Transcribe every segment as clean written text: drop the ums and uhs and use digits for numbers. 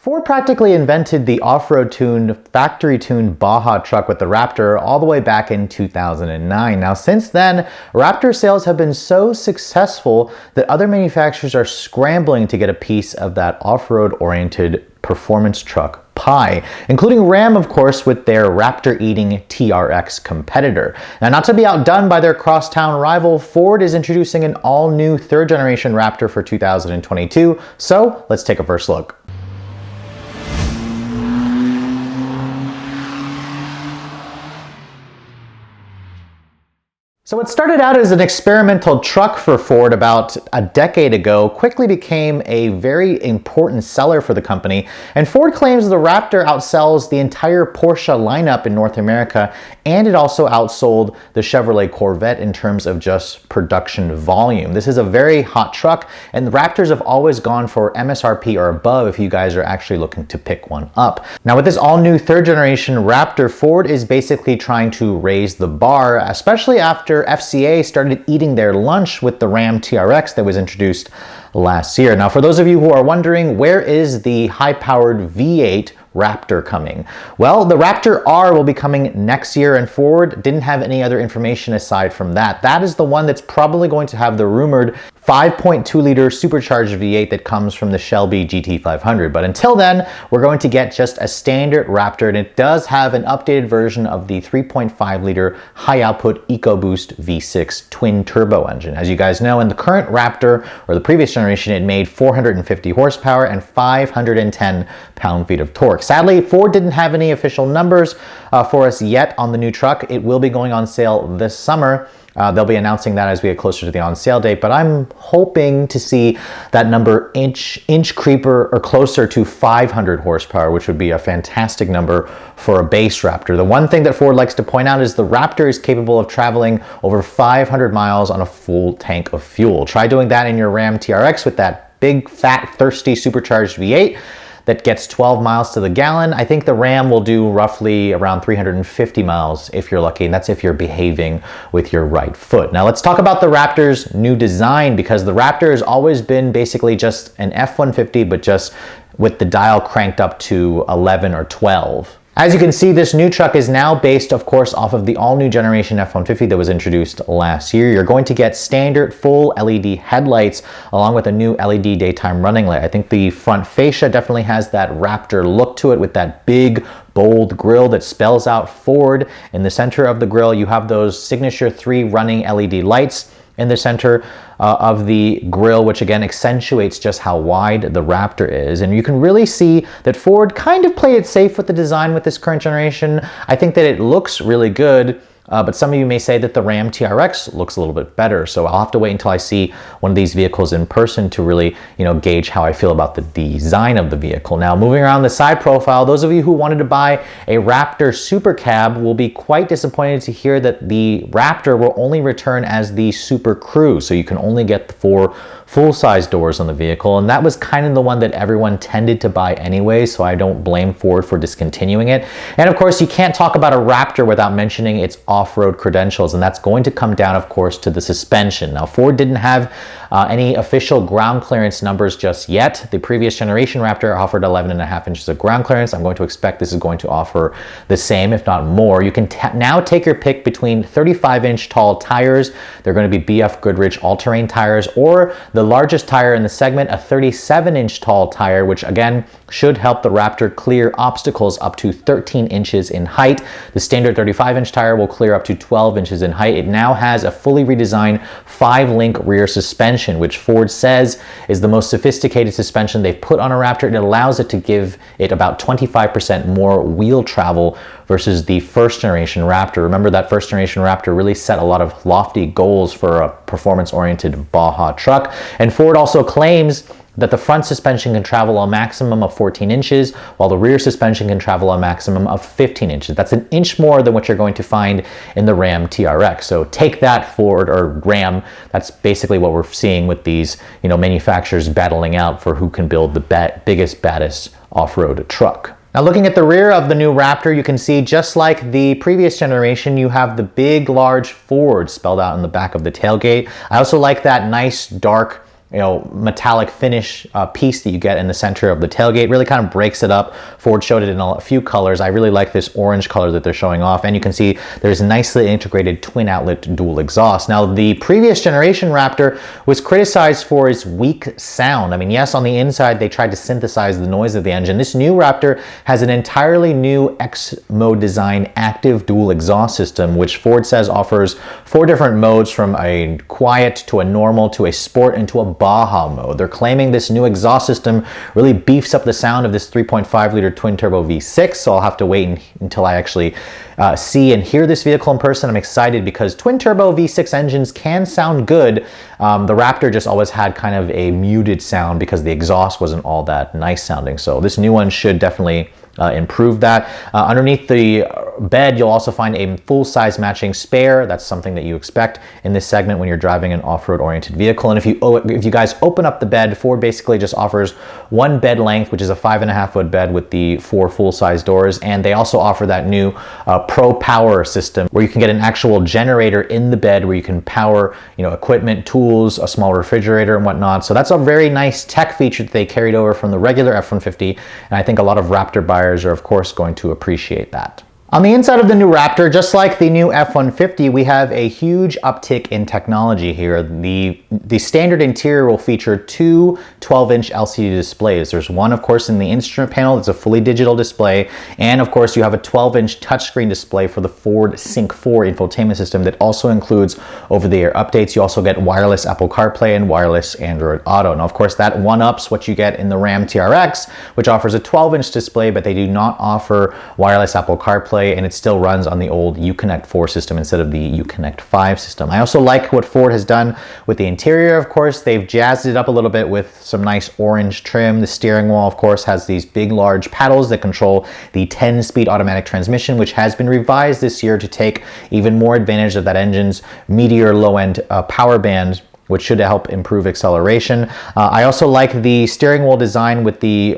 Ford practically invented the off-road tuned, factory-tuned Baja truck with the Raptor all the way back in 2009. Now, since then, Raptor sales have been so successful that other manufacturers are scrambling to get a piece of that off-road oriented performance truck pie, including Ram, of course, with their Raptor-eating TRX competitor. Now, not to be outdone by their crosstown rival, Ford is introducing an all-new third-generation Raptor for 2022, so let's take a first look. So what started out as an experimental truck for Ford about a decade ago quickly became a very important seller for the company, and Ford claims the Raptor outsells the entire Porsche lineup in North America, and it also outsold the Chevrolet Corvette in terms of just production volume. This is a very hot truck, and the Raptors have always gone for MSRP or above if you guys are actually looking to pick one up. Now with this all-new third-generation Raptor, Ford is basically trying to raise the bar, especially after FCA started eating their lunch with the Ram TRX that was introduced last year. Now, for those of you who are wondering, where is the high-powered V8 Raptor coming? Well, the Raptor R will be coming next year, and Ford didn't have any other information aside from that. That is the one that's probably going to have the rumored 5.2-liter supercharged V8 that comes from the Shelby GT500. But until then, we're going to get just a standard Raptor, and it does have an updated version of the 3.5-liter high-output EcoBoost V6 twin-turbo engine. As you guys know, in the current Raptor, or the previous generation, it made 450 horsepower and 510 pound-feet of torque. Sadly, Ford didn't have any official numbers for us yet on the new truck. It will be going on sale this summer. They'll be announcing that as we get closer to the on-sale date, but I'm hoping to see that number inch creeper or closer to 500 horsepower, which would be a fantastic number for a base Raptor. The one thing that Ford likes to point out is the Raptor is capable of traveling over 500 miles on a full tank of fuel. Try doing that in your Ram TRX with that big, fat, thirsty supercharged V8 that gets 12 miles to the gallon. I think the Ram will do roughly around 350 miles if you're lucky, and that's if you're behaving with your right foot. Now let's talk about the Raptor's new design, because the Raptor has always been basically just an F-150, but just with the dial cranked up to 11 or 12. As you can see, this new truck is now based, of course, off of the all-new generation F-150 that was introduced last year. You're going to get standard full LED headlights along with a new LED daytime running light. I think the front fascia definitely has that Raptor look to it with that big, bold grille that spells out Ford. In the center of the grille, you have those signature 3 running LED lights in the center of the grille, which again accentuates just how wide the Raptor is. And you can really see that Ford kind of played it safe with the design with this current generation. I think that it looks really good, but some of you may say that the Ram TRX looks a little bit better. So I'll have to wait until I see one of these vehicles in person to really, gauge how I feel about the design of the vehicle. Now, moving around the side profile, those of you who wanted to buy a Raptor Super Cab will be quite disappointed to hear that the Raptor will only return as the Super Crew. So you can only get the 4 full-size doors on the vehicle, and that was kind of the one that everyone tended to buy anyway, so I don't blame Ford for discontinuing it. And of course, you can't talk about a Raptor without mentioning its off-road credentials, and that's going to come down, of course, to the suspension. Now, Ford didn't have any official ground clearance numbers just yet. The previous generation Raptor offered 11.5 inches of ground clearance. I'm going to expect this is going to offer the same, if not more. You can now take your pick between 35-inch tall tires. They're going to be BF Goodrich all-terrain tires, or the largest tire in the segment, a 37-inch tall tire, which again should help the Raptor clear obstacles up to 13 inches in height. The standard 35-inch tire will clear up to 12 inches in height. It now has a fully redesigned 5-link rear suspension, which Ford says is the most sophisticated suspension they've put on a Raptor. It allows it to give it about 25% more wheel travel versus the first generation Raptor. Remember, that first generation Raptor really set a lot of lofty goals for a performance-oriented Baja truck. And Ford also claims that the front suspension can travel a maximum of 14 inches, while the rear suspension can travel a maximum of 15 inches. That's an inch more than what you're going to find in the Ram TRX. So take that, Ford or Ram. That's basically what we're seeing with these, manufacturers battling out for who can build the biggest, baddest off-road truck. Now, looking at the rear of the new Raptor, you can see, just like the previous generation, you have the big, large Ford spelled out in the back of the tailgate. I also like that nice, dark metallic finish piece that you get in the center of the tailgate. Really kind of breaks it up. Ford showed it in a few colors. I really like this orange color that they're showing off, and you can see there's nicely integrated twin outlet dual exhaust. Now, the previous generation Raptor was criticized for its weak sound. I mean, yes, on the inside they tried to synthesize the noise of the engine. This new Raptor has an entirely new X mode design active dual exhaust system, which Ford says offers 4 different modes, from a quiet to a normal to a sport and to a Baja mode. They're claiming this new exhaust system really beefs up the sound of this 3.5 liter twin turbo V6, so I'll have to wait until I actually see and hear this vehicle in person. I'm excited because twin turbo V6 engines can sound good. The Raptor just always had kind of a muted sound because the exhaust wasn't all that nice sounding, so this new one should definitely improve that. Underneath the bed, you'll also find a full-size matching spare. That's something that you expect in this segment when you're driving an off-road oriented vehicle. And if you guys open up the bed, Ford basically just offers one bed length, which is a 5.5 foot bed with the 4 full-size doors. And they also offer that new Pro Power system where you can get an actual generator in the bed where you can power, equipment, tools, a small refrigerator and whatnot. So that's a very nice tech feature that they carried over from the regular F-150. And I think a lot of Raptor buyers are of course going to appreciate that. On the inside of the new Raptor, just like the new F-150, we have a huge uptick in technology here. The standard interior will feature 2 12-inch LCD displays. There's one, of course, in the instrument panel that's a fully digital display, and of course you have a 12-inch touchscreen display for the Ford Sync 4 infotainment system that also includes over-the-air updates. You also get wireless Apple CarPlay and wireless Android Auto. Now, of course, that one-ups what you get in the Ram TRX, which offers a 12-inch display, but they do not offer wireless Apple CarPlay, and it still runs on the old Uconnect 4 system instead of the Uconnect 5 system. I also like what Ford has done with the interior. Of course, they've jazzed it up a little bit with some nice orange trim. The steering wheel, of course, has these big, large paddles that control the 10-speed automatic transmission, which has been revised this year to take even more advantage of that engine's Meteor low-end power band, which should help improve acceleration. I also like the steering wheel design with the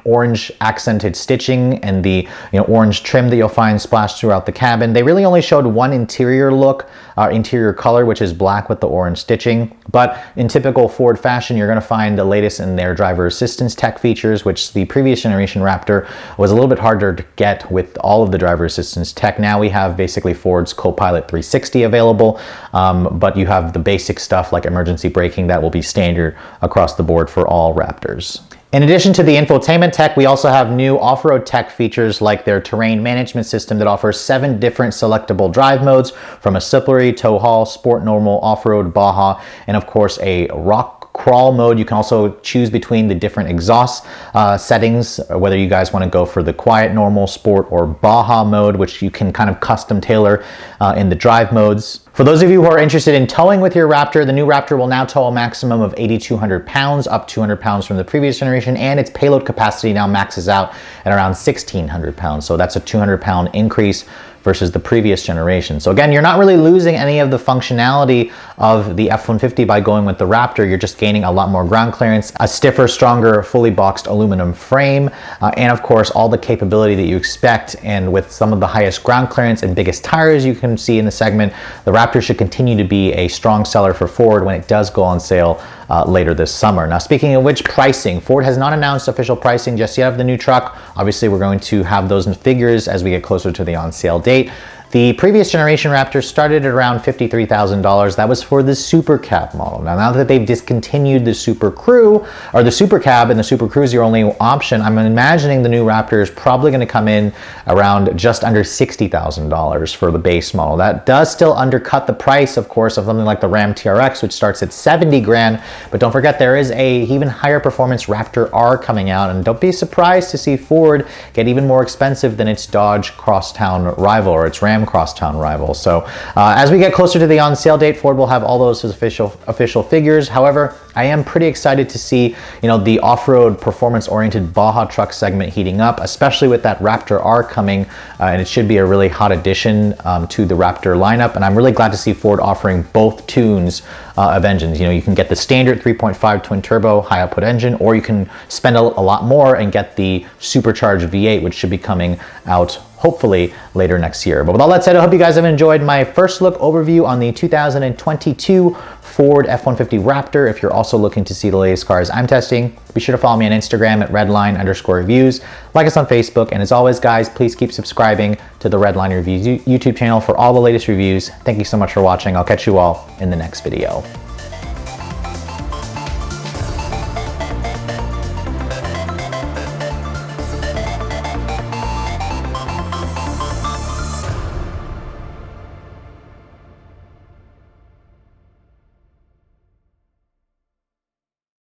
orange accented stitching and the orange trim that you'll find splashed throughout the cabin. They really only showed one interior look, interior color, which is black with the orange stitching. But in typical Ford fashion, you're going to find the latest in their driver assistance tech features, which the previous generation Raptor was a little bit harder to get with all of the driver assistance tech. Now we have basically Ford's Copilot 360 available, but you have the basic stuff like emergency braking that will be standard across the board for all Raptors. In addition to the infotainment tech, we also have new off-road tech features like their terrain management system that offers 7 different selectable drive modes, from a slippery, tow haul, sport normal, off-road, Baja, and of course a rock crawl mode. You can also choose between the different exhaust settings, whether you guys want to go for the quiet, normal, sport, or Baja mode, which you can kind of custom tailor in the drive modes. For those of you who are interested in towing with your Raptor, the new Raptor will now tow a maximum of 8,200 pounds, up 200 pounds from the previous generation, and its payload capacity now maxes out at around 1,600 pounds. So that's a 200-pound increase versus the previous generation. So again, you're not really losing any of the functionality of the F-150 by going with the Raptor. You're just gaining a lot more ground clearance, a stiffer, stronger, fully boxed aluminum frame, and of course, all the capability that you expect. And with some of the highest ground clearance and biggest tires you can see in the segment, the Raptor should continue to be a strong seller for Ford when it does go on sale later this summer. Now, speaking of which, pricing. Ford has not announced official pricing just yet of the new truck. Obviously, we're going to have those figures as we get closer to the on-sale date. The previous generation Raptor started at around $53,000. That was for the Super Cab model. Now that they've discontinued the Super Crew, or the Super Cab, and the Super Crew is your only option, I'm imagining the new Raptor is probably going to come in around just under $60,000 for the base model. That does still undercut the price, of course, of something like the Ram TRX, which starts at 70 grand. But don't forget, there is a even higher performance Raptor R coming out, and don't be surprised to see Ford get even more expensive than its Dodge Crosstown rival, or its Ram Crosstown rival. So as we get closer to the on-sale date, Ford will have all those official figures. However, I am pretty excited to see, the off-road performance-oriented Baja truck segment heating up, especially with that Raptor R coming, and it should be a really hot addition to the Raptor lineup. And I'm really glad to see Ford offering both tunes of engines. You can get the standard 3.5 twin turbo high output engine, or you can spend a lot more and get the Supercharged V8, which should be coming out hopefully later next year. But with all that said, I hope you guys have enjoyed my first look overview on the 2022 Ford F-150 Raptor. If you're also looking to see the latest cars I'm testing, be sure to follow me on Instagram at redline_reviews, like us on Facebook, and as always guys, please keep subscribing to the Redline Reviews YouTube channel for all the latest reviews. Thank you so much for watching. I'll catch you all in the next video.